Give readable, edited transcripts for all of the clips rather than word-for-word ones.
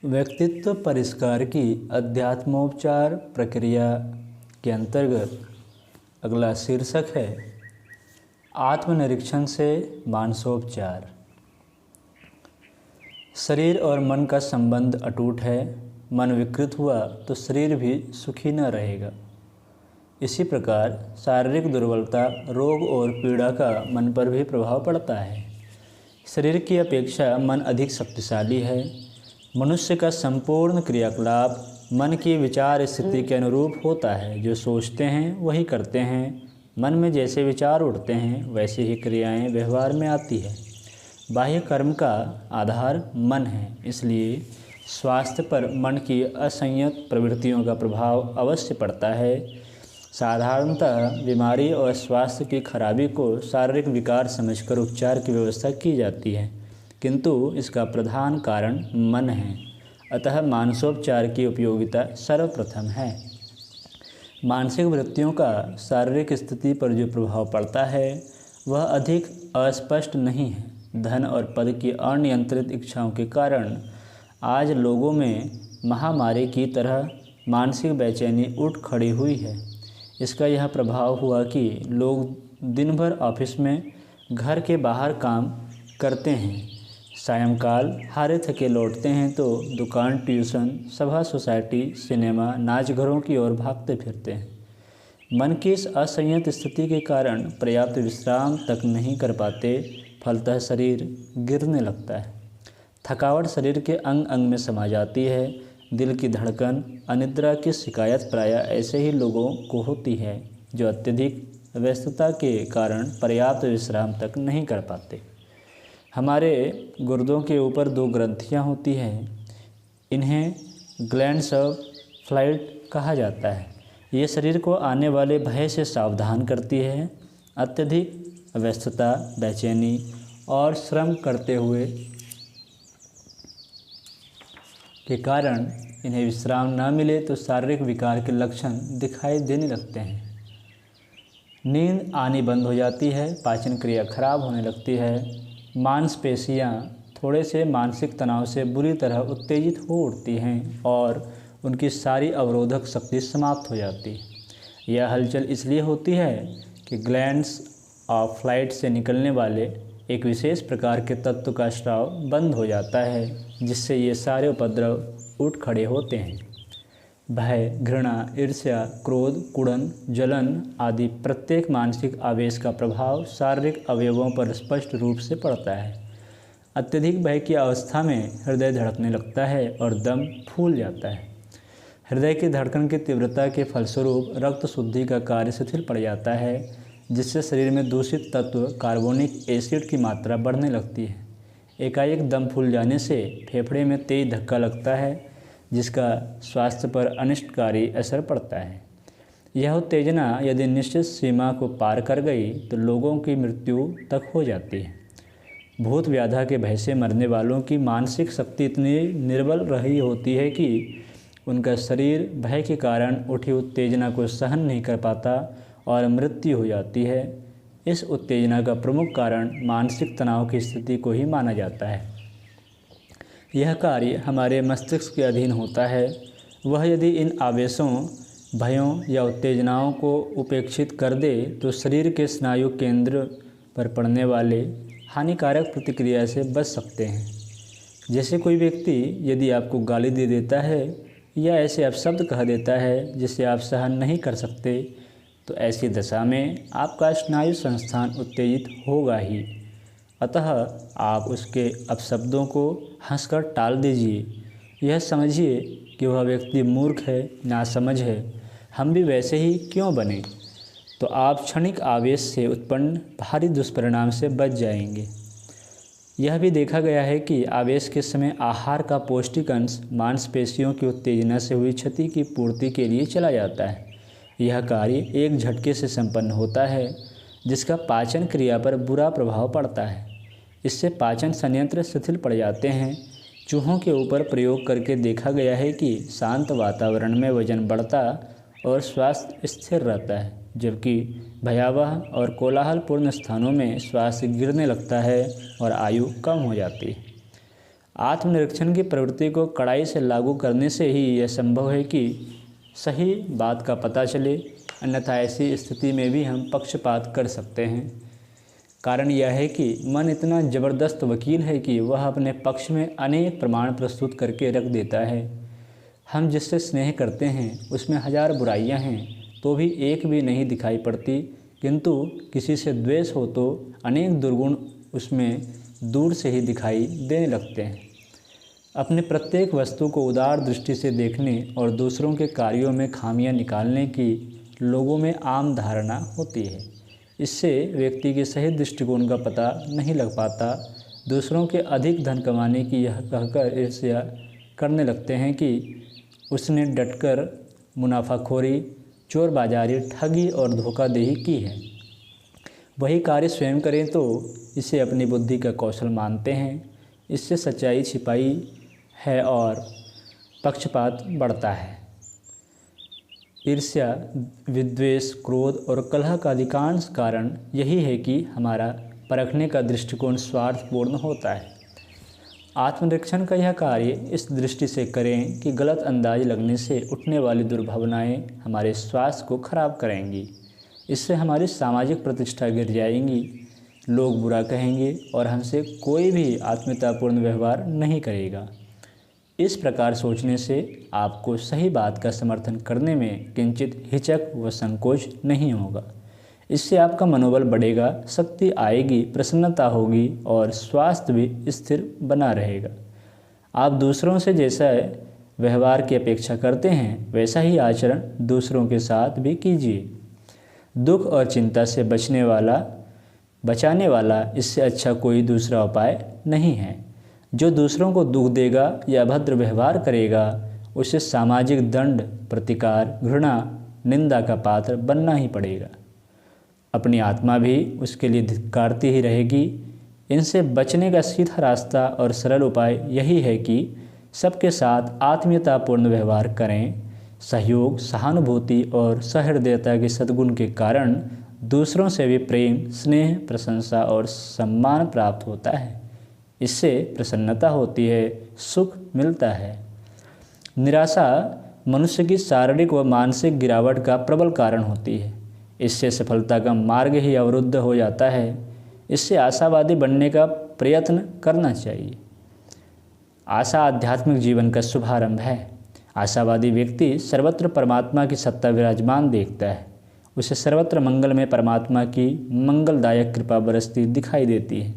व्यक्तित्व परिष्कार की अध्यात्मोपचार प्रक्रिया के अंतर्गत अगला शीर्षक है आत्मनिरीक्षण से मानसोपचार। शरीर और मन का संबंध अटूट है। मन विकृत हुआ तो शरीर भी सुखी न रहेगा। इसी प्रकार शारीरिक दुर्बलता, रोग और पीड़ा का मन पर भी प्रभाव पड़ता है। शरीर की अपेक्षा मन अधिक शक्तिशाली है। मनुष्य का संपूर्ण क्रियाकलाप मन की विचार स्थिति के अनुरूप होता है। जो सोचते हैं वही करते हैं। मन में जैसे विचार उठते हैं वैसे ही क्रियाएं व्यवहार में आती है। बाह्य कर्म का आधार मन है, इसलिए स्वास्थ्य पर मन की असंयत प्रवृत्तियों का प्रभाव अवश्य पड़ता है। साधारणतः बीमारी और स्वास्थ्य की खराबी को शारीरिक विकार समझकर उपचार की व्यवस्था की जाती है, किंतु इसका प्रधान कारण मन है। अतः मानसोपचार की उपयोगिता सर्वप्रथम है। मानसिक वृत्तियों का शारीरिक स्थिति पर जो प्रभाव पड़ता है वह अधिक अस्पष्ट नहीं है। धन और पद की अनियंत्रित इच्छाओं के कारण आज लोगों में महामारी की तरह मानसिक बेचैनी उठ खड़ी हुई है। इसका यह प्रभाव हुआ कि लोग दिन भर ऑफिस में, घर के बाहर काम करते हैं, सायंकाल हारे थके लौटते हैं तो दुकान, ट्यूशन, सभा, सोसाइटी, सिनेमा, नाच घरों की ओर भागते फिरते हैं। मन की इस असंयत स्थिति के कारण पर्याप्त विश्राम तक नहीं कर पाते, फलतः शरीर गिरने लगता है। थकावट शरीर के अंग अंग में समा जाती है। दिल की धड़कन, अनिद्रा की शिकायत प्रायः ऐसे ही लोगों को होती है जो अत्यधिक व्यस्तता के कारण पर्याप्त विश्राम तक नहीं कर पाते। हमारे गुर्दों के ऊपर दो ग्रंथियां होती हैं। इन्हें ग्लैंड्स ऑफ फ्लाइट कहा जाता है। ये शरीर को आने वाले भय से सावधान करती है। अत्यधिक व्यस्तता, बेचैनी और श्रम करते हुए के कारण इन्हें विश्राम न मिले तो शारीरिक विकार के लक्षण दिखाई देने लगते हैं। नींद आनी बंद हो जाती है, पाचन क्रिया खराब होने लगती है, मांसपेशियां थोड़े से मानसिक तनाव से बुरी तरह उत्तेजित हो उठती हैं और उनकी सारी अवरोधक शक्ति समाप्त हो जाती है। यह हलचल इसलिए होती है कि ग्लैंड्स ऑफ फ्लाइट से निकलने वाले एक विशेष प्रकार के तत्व का स्राव बंद हो जाता है, जिससे ये सारे उपद्रव उठ खड़े होते हैं। भय, घृणा, ईर्ष्या, क्रोध, कुड़न, जलन आदि प्रत्येक मानसिक आवेश का प्रभाव शारीरिक अवयवों पर स्पष्ट रूप से पड़ता है। अत्यधिक भय की अवस्था में हृदय धड़कने लगता है और दम फूल जाता है। हृदय की धड़कन की तीव्रता के फलस्वरूप रक्त शुद्धि का कार्य शिथिल पड़ जाता है, जिससे शरीर में दूषित तत्व कार्बोनिक एसिड की मात्रा बढ़ने लगती है। एकाएक दम फूल जाने से फेफड़े में तेज धक्का लगता है, जिसका स्वास्थ्य पर अनिष्टकारी असर पड़ता है। यह उत्तेजना यदि निश्चित सीमा को पार कर गई तो लोगों की मृत्यु तक हो जाती है। भूत व्याधा के भय से मरने वालों की मानसिक शक्ति इतनी निर्बल रही होती है कि उनका शरीर भय के कारण उठी उत्तेजना को सहन नहीं कर पाता और मृत्यु हो जाती है। इस उत्तेजना का प्रमुख कारण मानसिक तनाव की स्थिति को ही माना जाता है। यह कार्य हमारे मस्तिष्क के अधीन होता है। वह यदि इन आवेशों, भयों या उत्तेजनाओं को उपेक्षित कर दे तो शरीर के स्नायु केंद्र पर पड़ने वाले हानिकारक प्रतिक्रिया से बच सकते हैं। जैसे कोई व्यक्ति यदि आपको गाली दे देता है या ऐसे अपशब्द कह देता है जिसे आप सहन नहीं कर सकते, तो ऐसी दशा में आपका स्नायु संस्थान उत्तेजित होगा ही। अतः आप उसके अपशब्दों को हंसकर टाल दीजिए। यह समझिए कि वह व्यक्ति मूर्ख है, नासमझ है, हम भी वैसे ही क्यों बने, तो आप क्षणिक आवेश से उत्पन्न भारी दुष्परिणाम से बच जाएंगे। यह भी देखा गया है कि आवेश के समय आहार का पौष्टिक अंश मांसपेशियों की उत्तेजना से हुई क्षति की पूर्ति के लिए चला जाता है। यह कार्य एक झटके से संपन्न होता है, जिसका पाचन क्रिया पर बुरा प्रभाव पड़ता है। इससे पाचन संयंत्र शिथिल पड़ जाते हैं। चूहों के ऊपर प्रयोग करके देखा गया है कि शांत वातावरण में वजन बढ़ता और स्वास्थ्य स्थिर रहता है, जबकि भयावह और कोलाहलपूर्ण स्थानों में स्वास्थ्य गिरने लगता है और आयु कम हो जाती है। आत्मनिरीक्षण की प्रवृत्ति को कड़ाई से लागू करने से ही यह संभव है कि सही बात का पता चले, अन्यथा ऐसी स्थिति में भी हम पक्षपात कर सकते हैं। कारण यह है कि मन इतना ज़बरदस्त वकील है कि वह अपने पक्ष में अनेक प्रमाण प्रस्तुत करके रख देता है। हम जिससे स्नेह करते हैं उसमें हजार बुराइयां हैं तो भी एक भी नहीं दिखाई पड़ती, किंतु किसी से द्वेष हो तो अनेक दुर्गुण उसमें दूर से ही दिखाई देने लगते हैं। अपने प्रत्येक वस्तु को उदार दृष्टि से देखने और दूसरों के कार्यों में खामियां निकालने की लोगों में आम धारणा होती है। इससे व्यक्ति के सही दृष्टिकोण का पता नहीं लग पाता। दूसरों के अधिक धन कमाने की यह कहकर ईर्ष्या करने लगते हैं कि उसने डटकर मुनाफाखोरी, चोरबाजारी, ठगी और धोखाधड़ी की है। वही कार्य स्वयं करें तो इसे अपनी बुद्धि का कौशल मानते हैं। इससे सच्चाई छिपाई है और पक्षपात बढ़ता है। ईर्ष्या, विद्वेष, क्रोध और कलह का अधिकांश कारण यही है कि हमारा परखने का दृष्टिकोण स्वार्थपूर्ण होता है। आत्मनिरीक्षण का यह कार्य इस दृष्टि से करें कि गलत अंदाज लगने से उठने वाली दुर्भावनाएं हमारे स्वास्थ्य को खराब करेंगी। इससे हमारी सामाजिक प्रतिष्ठा गिर जाएगी, लोग बुरा कहेंगे और हमसे कोई भी आत्मीयतापूर्ण व्यवहार नहीं करेगा। इस प्रकार सोचने से आपको सही बात का समर्थन करने में किंचित हिचक व संकोच नहीं होगा। इससे आपका मनोबल बढ़ेगा, शक्ति आएगी, प्रसन्नता होगी और स्वास्थ्य भी स्थिर बना रहेगा। आप दूसरों से जैसा व्यवहार की अपेक्षा करते हैं वैसा ही आचरण दूसरों के साथ भी कीजिए। दुख और चिंता से बचाने वाला इससे अच्छा कोई दूसरा उपाय नहीं है। जो दूसरों को दुख देगा या अभद्र व्यवहार करेगा उसे सामाजिक दंड, प्रतिकार, घृणा, निंदा का पात्र बनना ही पड़ेगा। अपनी आत्मा भी उसके लिए धिक्कारती ही रहेगी। इनसे बचने का सीधा रास्ता और सरल उपाय यही है कि सबके साथ आत्मीयतापूर्ण व्यवहार करें। सहयोग, सहानुभूति और सहृदयता के सद्गुण के कारण दूसरों से भी प्रेम, स्नेह, प्रशंसा और सम्मान प्राप्त होता है। इससे प्रसन्नता होती है, सुख मिलता है। निराशा मनुष्य की शारीरिक व मानसिक गिरावट का प्रबल कारण होती है। इससे सफलता का मार्ग ही अवरुद्ध हो जाता है। इससे आशावादी बनने का प्रयत्न करना चाहिए। आशा आध्यात्मिक जीवन का शुभारंभ है। आशावादी व्यक्ति सर्वत्र परमात्मा की सत्ता विराजमान देखता है। उसे सर्वत्र मंगल में परमात्मा की मंगलदायक कृपा बरसती दिखाई देती है।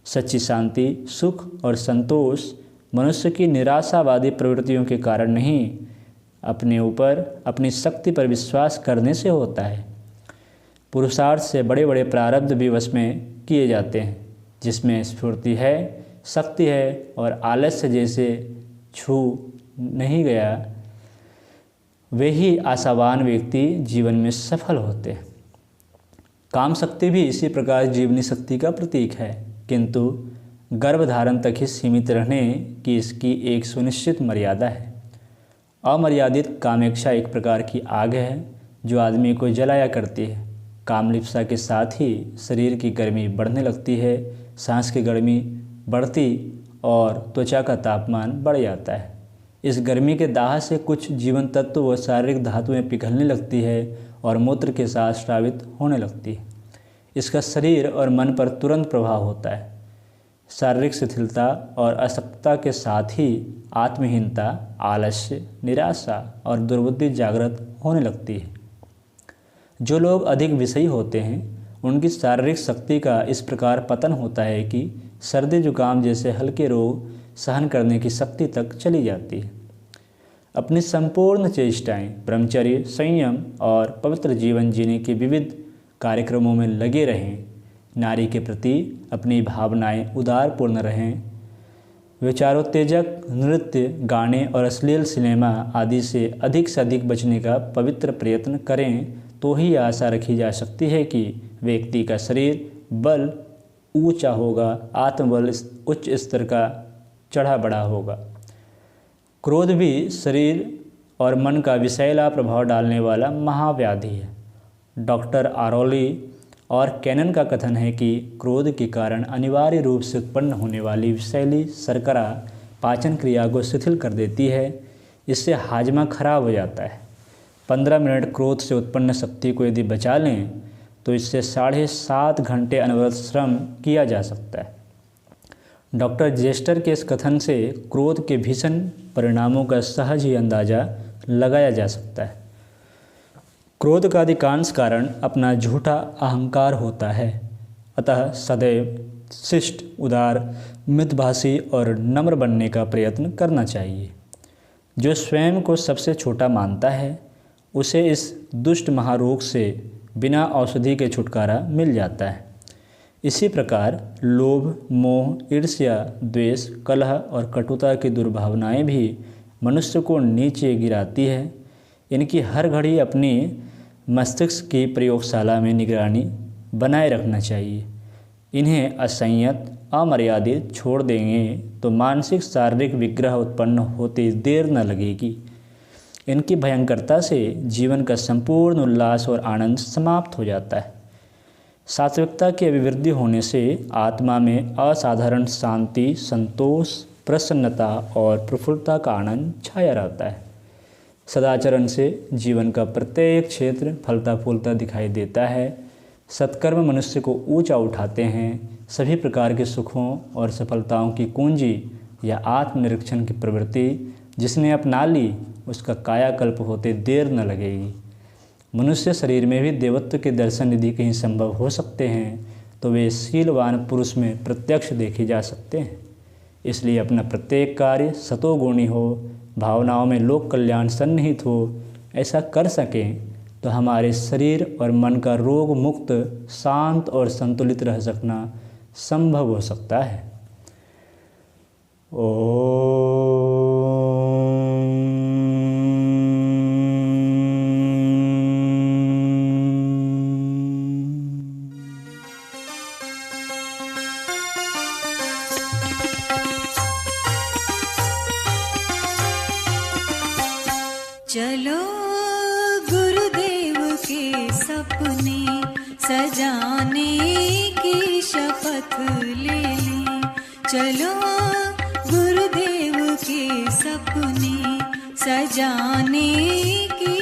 सच्ची शांति, सुख और संतोष मनुष्य की निराशावादी प्रवृत्तियों के कारण नहीं, अपने ऊपर, अपनी शक्ति पर विश्वास करने से होता है। पुरुषार्थ से बड़े बड़े प्रारब्ध भी वश में किए जाते हैं। जिसमें स्फूर्ति है, शक्ति है और आलस्य जैसे छू नहीं गया, वे ही आशावान व्यक्ति जीवन में सफल होते हैं। काम शक्ति भी इसी प्रकार जीवनी शक्ति का प्रतीक है, किंतु गर्भधारण तक ही सीमित रहने की इसकी एक सुनिश्चित मर्यादा है। अमर्यादित कामेक्षा एक प्रकार की आग है जो आदमी को जलाया करती है। कामलिप्सा के साथ ही शरीर की गर्मी बढ़ने लगती है, सांस की गर्मी बढ़ती और त्वचा का तापमान बढ़ जाता है। इस गर्मी के दाह से कुछ जीवन तत्व व शारीरिक धातुएं पिघलने लगती है और मूत्र के साथ स्रावित होने लगती है। इसका शरीर और मन पर तुरंत प्रभाव होता है। शारीरिक शिथिलता और अशक्तता के साथ ही आत्महीनता, आलस्य, निराशा और दुर्बुद्धि जागृत होने लगती है। जो लोग अधिक विषयी होते हैं उनकी शारीरिक शक्ति का इस प्रकार पतन होता है कि सर्दी जुकाम जैसे हल्के रोग सहन करने की शक्ति तक चली जाती है। अपनी संपूर्ण चेष्टाएं ब्रह्मचर्य, संयम और पवित्र जीवन जीने के विविध कार्यक्रमों में लगे रहें। नारी के प्रति अपनी भावनाएं उदारपूर्ण रहें। विचारोत्तेजक नृत्य, गाने और अश्लील सिनेमा आदि से अधिक बचने का पवित्र प्रयत्न करें तो ही आशा रखी जा सकती है कि व्यक्ति का शरीर बल ऊंचा होगा, आत्मबल उच्च स्तर का चढ़ा बढ़ा होगा। क्रोध भी शरीर और मन का विषैला प्रभाव डालने वाला महाव्याधि है। डॉक्टर आरोली और कैनन का कथन है कि क्रोध के कारण अनिवार्य रूप से उत्पन्न होने वाली विषैली शर्करा पाचन क्रिया को शिथिल कर देती है। इससे हाजमा खराब हो जाता है। 15 मिनट क्रोध से उत्पन्न शक्ति को यदि बचा लें तो इससे 7.5 घंटे अनवरत श्रम किया जा सकता है। डॉक्टर जेस्टर के इस कथन से क्रोध के भीषण परिणामों का सहज ही अंदाज़ा लगाया जा सकता है। क्रोध का अधिकांश कारण अपना झूठा अहंकार होता है। अतः सदैव शिष्ट, उदार, मितभाषी और नम्र बनने का प्रयत्न करना चाहिए। जो स्वयं को सबसे छोटा मानता है उसे इस दुष्ट महारोग से बिना औषधि के छुटकारा मिल जाता है। इसी प्रकार लोभ, मोह, ईर्ष्या, द्वेष, कलह और कटुता की दुर्भावनाएं भी मनुष्य को नीचे गिराती है। इनकी हर घड़ी अपनी मस्तिष्क की प्रयोगशाला में निगरानी बनाए रखना चाहिए। इन्हें असंयत, अमर्यादित छोड़ देंगे तो मानसिक शारीरिक विग्रह उत्पन्न होते देर न लगेगी। इनकी भयंकरता से जीवन का संपूर्ण उल्लास और आनंद समाप्त हो जाता है। सात्विकता की अभिवृद्धि होने से आत्मा में असाधारण शांति, संतोष, प्रसन्नता और प्रफुल्लता का आनंद छाया रहता है। सदाचरण से जीवन का प्रत्येक क्षेत्र फलता फूलता दिखाई देता है। सत्कर्म मनुष्य को ऊंचा उठाते हैं। सभी प्रकार के सुखों और सफलताओं की कुंजी या आत्मनिरीक्षण की प्रवृत्ति जिसने अपना ली उसका कायाकल्प होते देर न लगेगी। मनुष्य शरीर में भी देवत्व के दर्शन यदि कहीं संभव हो सकते हैं तो वे शीलवान पुरुष में प्रत्यक्ष देखे जा सकते हैं। इसलिए अपना प्रत्येक कार्य सतोगुणी हो, भावनाओं में लोक कल्याण सन्निहित हो, ऐसा कर सकें तो हमारे शरीर और मन का रोग मुक्त, शांत और संतुलित रह सकना संभव हो सकता है। चलो गुरुदेव के सपने सजाने की शपथ ले लें। चलो गुरुदेव के सपने सजाने की